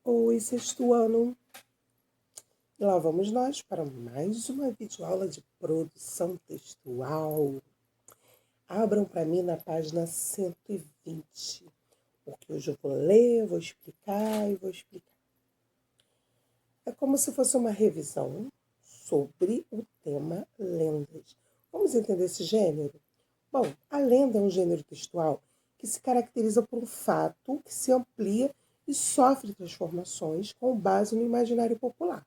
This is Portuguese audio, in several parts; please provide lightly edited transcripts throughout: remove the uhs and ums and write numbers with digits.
Oi, sexto ano. E lá vamos nós para mais uma videoaula de produção textual. Abram para mim na página 120, porque hoje eu vou ler, vou explicar e vou explicar. É como se fosse uma revisão sobre o tema lendas. Vamos entender esse gênero? Bom, a lenda é um gênero textual que se caracteriza por um fato que se amplia e sofre transformações com base no imaginário popular.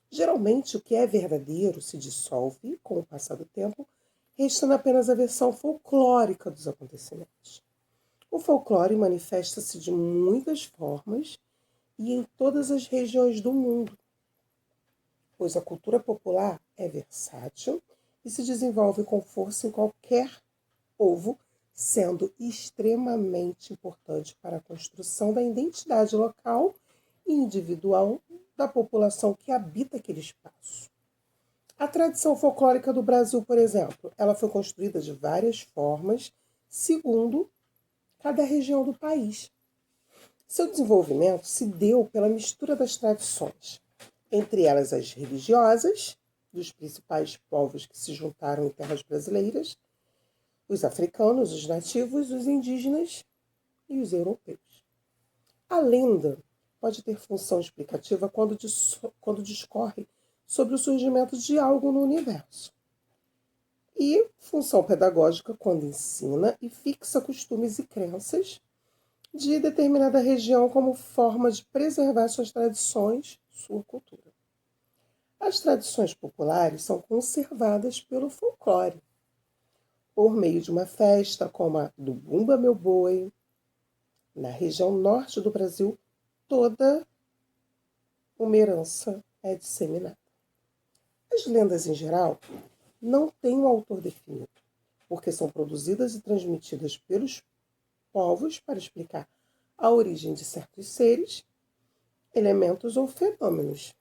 Geralmente, o que é verdadeiro se dissolve com o passar do tempo, restando apenas a versão folclórica dos acontecimentos. O folclore manifesta-se de muitas formas e em todas as regiões do mundo, pois a cultura popular é versátil e se desenvolve com força em qualquer povo, sendo extremamente importante para a construção da identidade local e individual da população que habita aquele espaço. A tradição folclórica do Brasil, por exemplo, ela foi construída de várias formas, segundo cada região do país. Seu desenvolvimento se deu pela mistura das tradições, entre elas as religiosas, dos principais povos que se juntaram em terras brasileiras, os africanos, os nativos, os indígenas e os europeus. A lenda pode ter função explicativa quando discorre sobre o surgimento de algo no universo. E função pedagógica quando ensina e fixa costumes e crenças de determinada região como forma de preservar suas tradições, sua cultura. As tradições populares são conservadas pelo folclore, por meio de uma festa como a do Bumba Meu Boi. Na região norte do Brasil, toda uma herança é disseminada. As lendas, em geral, não têm um autor definido, porque são produzidas e transmitidas pelos povos para explicar a origem de certos seres, elementos ou fenômenos.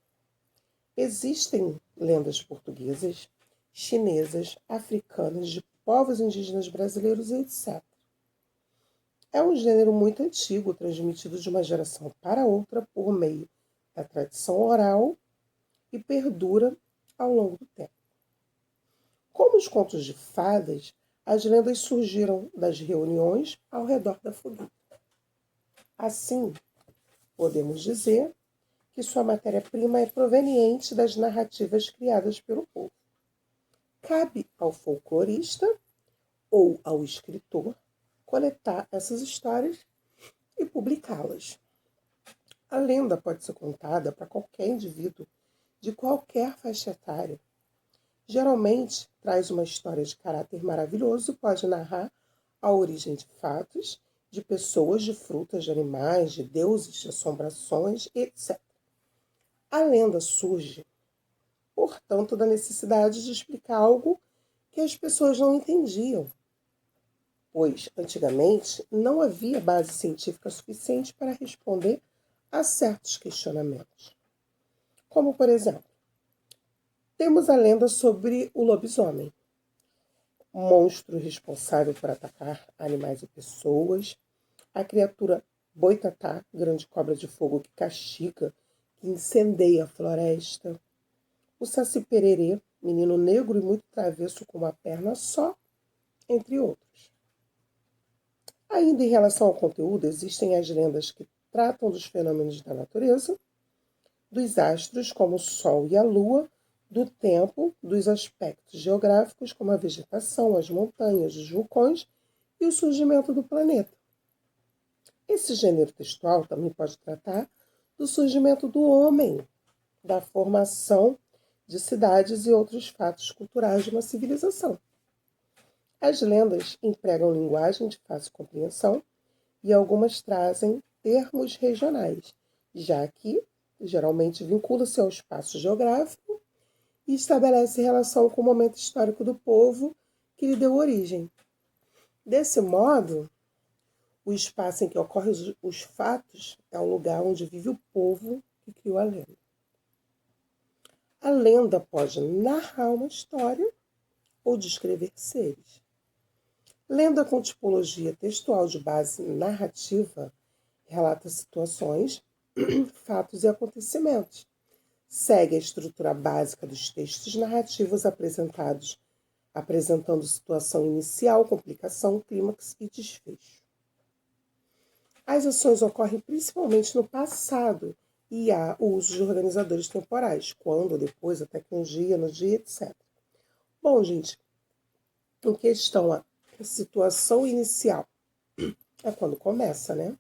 Existem lendas portuguesas, chinesas, africanas, de povos indígenas brasileiros e etc. É um gênero muito antigo, transmitido de uma geração para outra por meio da tradição oral e perdura ao longo do tempo. Como os contos de fadas, as lendas surgiram das reuniões ao redor da fogueira. Assim, podemos dizer que sua matéria-prima é proveniente das narrativas criadas pelo povo. Cabe ao folclorista ou ao escritor coletar essas histórias e publicá-las. A lenda pode ser contada para qualquer indivíduo de qualquer faixa etária. Geralmente, traz uma história de caráter maravilhoso e pode narrar a origem de fatos, de pessoas, de frutas, de animais, de deuses, de assombrações, etc. A lenda surge, portanto, da necessidade de explicar algo que as pessoas não entendiam, pois, antigamente, não havia base científica suficiente para responder a certos questionamentos. Como, por exemplo, temos a lenda sobre o lobisomem, monstro responsável por atacar animais e pessoas, a criatura boitatá, grande cobra de fogo que castiga, que incendeia a floresta, o saci-pererê, menino negro e muito travesso com uma perna só, entre outros. Ainda em relação ao conteúdo, existem as lendas que tratam dos fenômenos da natureza, dos astros, como o Sol e a Lua, do tempo, dos aspectos geográficos, como a vegetação, as montanhas, os vulcões e o surgimento do planeta. Esse gênero textual também pode tratar do surgimento do homem, da formação de cidades e outros fatos culturais de uma civilização. As lendas empregam linguagem de fácil compreensão e algumas trazem termos regionais, já que geralmente vincula-se ao espaço geográfico e estabelece relação com o momento histórico do povo que lhe deu origem. Desse modo, o espaço em que ocorrem os fatos é o lugar onde vive o povo que criou a lenda. A lenda pode narrar uma história ou descrever seres. Lenda com tipologia textual de base narrativa relata situações fatos e acontecimentos. Segue a estrutura básica dos textos narrativos apresentando situação inicial, complicação, clímax e desfecho. As ações ocorrem principalmente no passado e há o uso de organizadores temporais, quando, depois, a tecnologia, no dia, etc. Bom, gente, em questão a situação inicial é quando começa, né?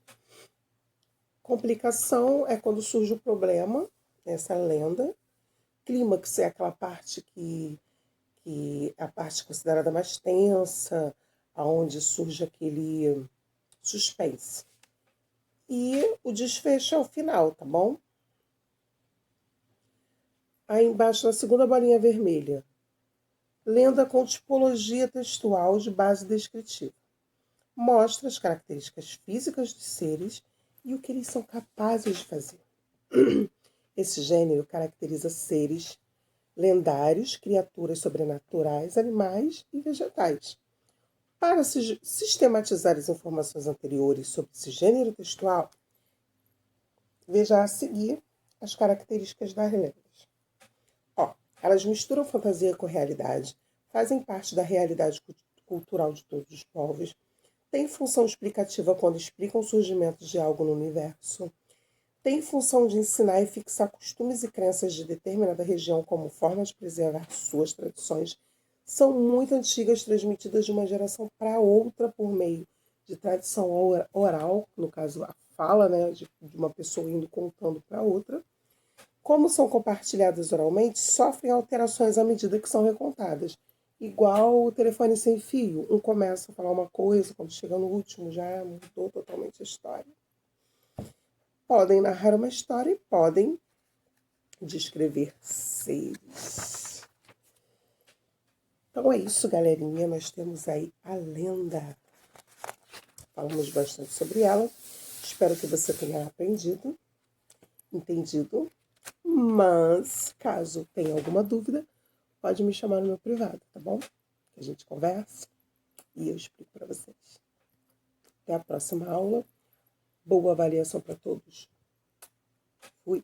Complicação é quando surge o problema, essa lenda. Clímax é aquela parte que é a parte considerada mais tensa, aonde surge aquele suspense. E o desfecho é o final, tá bom? Aí embaixo, na segunda bolinha vermelha, lenda com tipologia textual de base descritiva. Mostra as características físicas dos seres e o que eles são capazes de fazer. Esse gênero caracteriza seres lendários, criaturas sobrenaturais, animais e vegetais. Para sistematizar as informações anteriores sobre esse gênero textual, veja a seguir as características das lendas. Elas misturam fantasia com realidade, fazem parte da realidade cultural de todos os povos, têm função explicativa quando explicam o surgimento de algo no universo, têm função de ensinar e fixar costumes e crenças de determinada região como forma de preservar suas tradições, são muito antigas, transmitidas de uma geração para outra por meio de tradição oral, no caso a fala, né, de uma pessoa indo contando para outra. Como são compartilhadas oralmente, sofrem alterações à medida que são recontadas. Igual o telefone sem fio. Um começa a falar uma coisa, quando chega no último já mudou totalmente a história. Podem narrar uma história e podem descrever seres. Então é isso, galerinha. Nós temos aí a lenda. Falamos bastante sobre ela. Espero que você tenha aprendido, entendido. Mas, caso tenha alguma dúvida, pode me chamar no meu privado, tá bom? Que a gente conversa e eu explico para vocês. Até a próxima aula. Boa avaliação para todos. Fui.